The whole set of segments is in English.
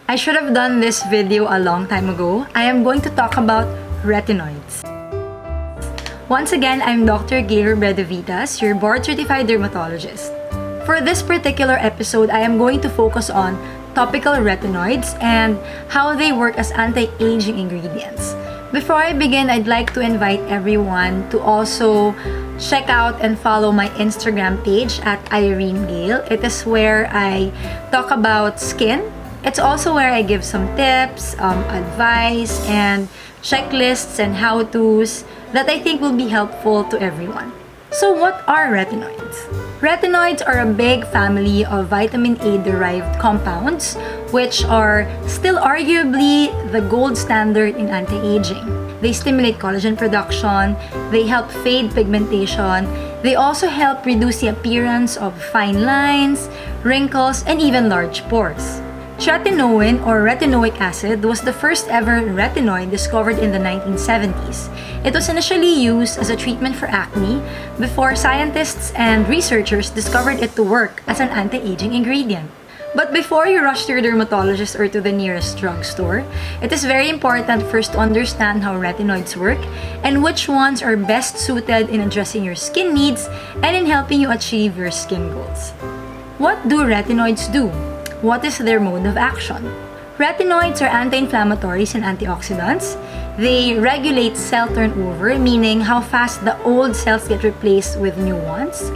I should have done this video a long time ago. I am going to talk about retinoids. Once again, I'm Dr. Gaile Robredo-Vitas, your board-certified dermatologist. For this particular episode, I am going to focus on topical retinoids and how they work as anti-aging ingredients. Before I begin, I'd like to invite everyone to also check out and follow my Instagram page at @IreneGaile. It is where I talk about skin. It's also where I give some tips, advice, and checklists and how-tos that I think will be helpful to everyone. So what are retinoids? Retinoids are a big family of vitamin A-derived compounds which are still arguably the gold standard in anti-aging. They stimulate collagen production, they help fade pigmentation, they also help reduce the appearance of fine lines, wrinkles, and even large pores. Tretinoin or retinoic acid was the first ever retinoid discovered in the 1970s. It was initially used as a treatment for acne before scientists and researchers discovered it to work as an anti-aging ingredient. But before you rush to your dermatologist or to the nearest drugstore, it is very important first to understand how retinoids work and which ones are best suited in addressing your skin needs and in helping you achieve your skin goals. What do retinoids do? What is their mode of action? Retinoids are anti-inflammatories and antioxidants. They regulate cell turnover, meaning how fast the old cells get replaced with new ones,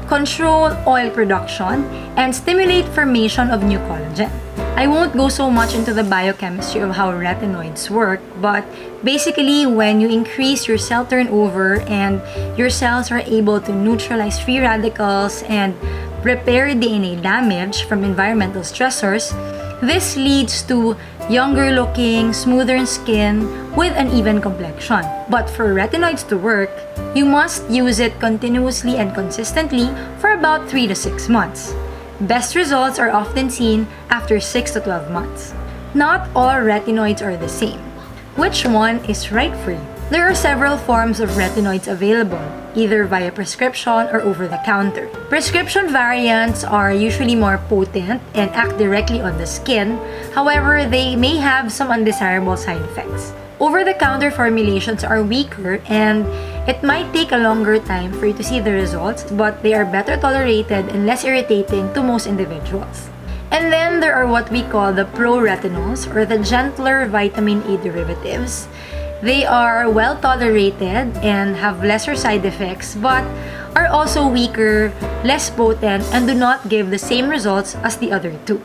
control oil production, and stimulate formation of new collagen. I won't go so much into the biochemistry of how retinoids work, but basically when you increase your cell turnover and your cells are able to neutralize free radicals and repair DNA damage from environmental stressors, this leads to younger looking, smoother skin with an even complexion. But for retinoids to work, you must use it continuously and consistently for about 3 to 6 months. Best results are often seen after 6 to 12 months. Not all retinoids are the same. Which one is right for you? There are several forms of retinoids available, either via prescription or over-the-counter. Prescription variants are usually more potent and act directly on the skin. However, they may have some undesirable side effects. Over-the-counter formulations are weaker and it might take a longer time for you to see the results, but they are better tolerated and less irritating to most individuals. And then there are what we call the pro-retinols or the gentler vitamin A derivatives. They are well tolerated and have lesser side effects but are also weaker, less potent, and do not give the same results as the other two.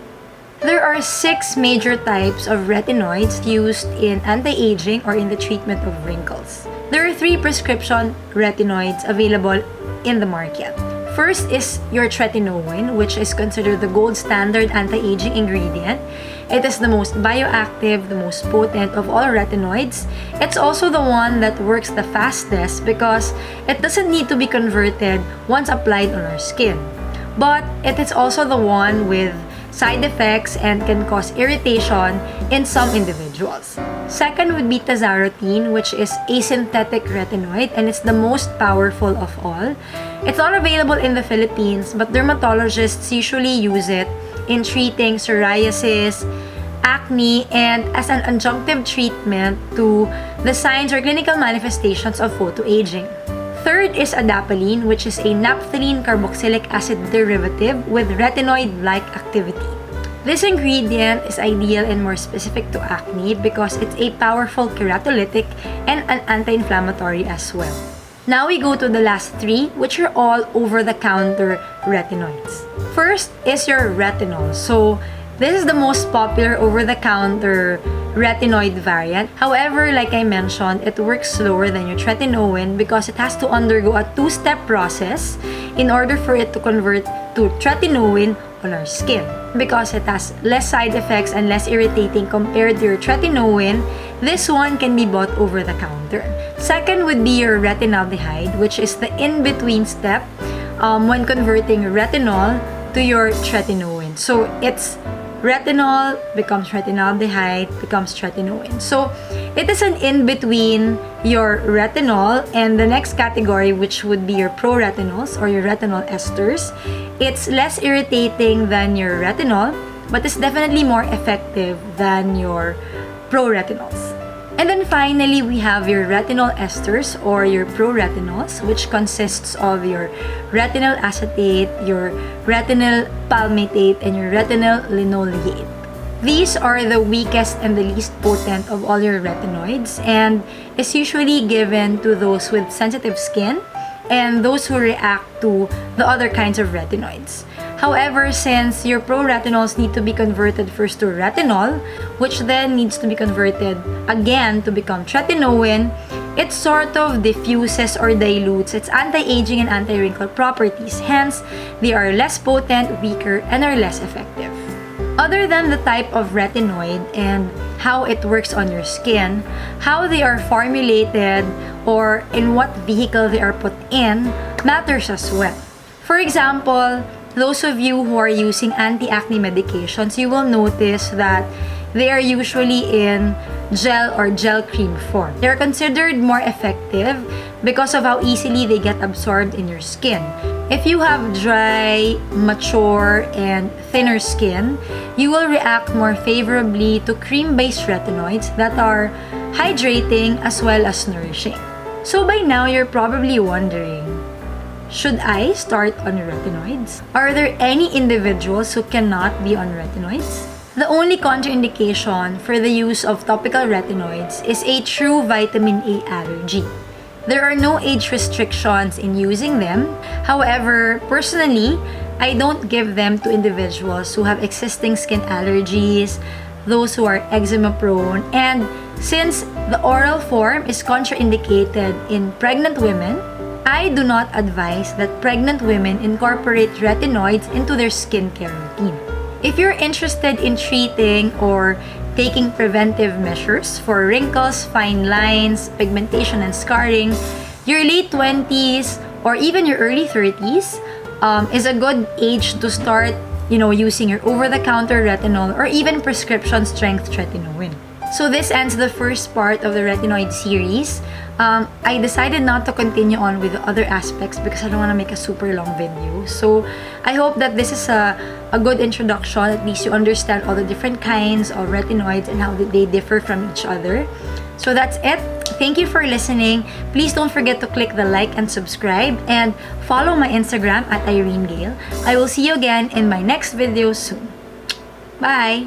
There are 6 major types of retinoids used in anti-aging or in the treatment of wrinkles. There are 3 prescription retinoids available in the market. First is your tretinoin, which is considered the gold standard anti-aging ingredient. It is the most bioactive, the most potent of all retinoids. It's also the one that works the fastest because it doesn't need to be converted once applied on our skin. But it is also the one with side effects and can cause irritation in some individuals. Second would be Betazarotene, which is a synthetic retinoid and it's the most powerful of all. It's not available in the Philippines, but dermatologists usually use it in treating psoriasis, acne, and as an adjunctive treatment to the signs or clinical manifestations of photoaging. Third is Adapalene, which is a naphthalene carboxylic acid derivative with retinoid-like activity. This ingredient is ideal and more specific to acne because it's a powerful keratolytic and an anti-inflammatory as well. Now we go to the last 3, which are all over-the-counter retinoids. First is your retinol. So this is the most popular over-the-counter retinoid variant. However, like I mentioned, it works slower than your tretinoin because it has to undergo a 2-step process in order for it to convert to tretinoin on our skin. Because it has less side effects and less irritating compared to your tretinoin, this one can be bought over the counter. Second would be your retinaldehyde, which is the in-between step when converting retinol to your tretinoin. So it's retinol becomes retinaldehyde becomes tretinoin. So it is an in-between your retinol and the next category, which would be your pro-retinols or your retinol esters. It's less irritating than your retinol but is definitely more effective than your pro-retinols. And then finally, we have your retinol esters or your pro-retinols, which consists of your retinol acetate, your retinol palmitate, and your retinol linoleate. These are the weakest and the least potent of all your retinoids and is usually given to those with sensitive skin and those who react to the other kinds of retinoids. However, since your pro-retinols need to be converted first to retinol, which then needs to be converted again to become tretinoin, it sort of diffuses or dilutes its anti-aging and anti-wrinkle properties. Hence, they are less potent, weaker, and are less effective. Other than the type of retinoid and how it works on your skin, how they are formulated or in what vehicle they are put in matters as well. For example, those of you who are using anti-acne medications, you will notice that they are usually in gel or gel cream form. They are considered more effective because of how easily they get absorbed in your skin. If you have dry, mature, and thinner skin, you will react more favorably to cream-based retinoids that are hydrating as well as nourishing. So by now, you're probably wondering, should I start on retinoids? Are there any individuals who cannot be on retinoids? The only contraindication for the use of topical retinoids is a true vitamin A allergy. There are no age restrictions in using them. However, personally, I don't give them to individuals who have existing skin allergies, those who are eczema prone, and since the oral form is contraindicated in pregnant women, I do not advise that pregnant women incorporate retinoids into their skincare routine. If you're interested in treating or taking preventive measures for wrinkles, fine lines, pigmentation, and scarring, your late 20s or even your early 30s is a good age to start, using your over-the-counter retinol or even prescription-strength tretinoin. So this ends the first part of the retinoid series. I decided not to continue on with the other aspects because I don't want to make a super long video. So I hope that this is a good introduction. At least you understand all the different kinds of retinoids and how they differ from each other. So that's it. Thank you for listening. Please don't forget to click the like and subscribe and follow my Instagram at Irene Gaile. I will see you again in my next video soon. Bye!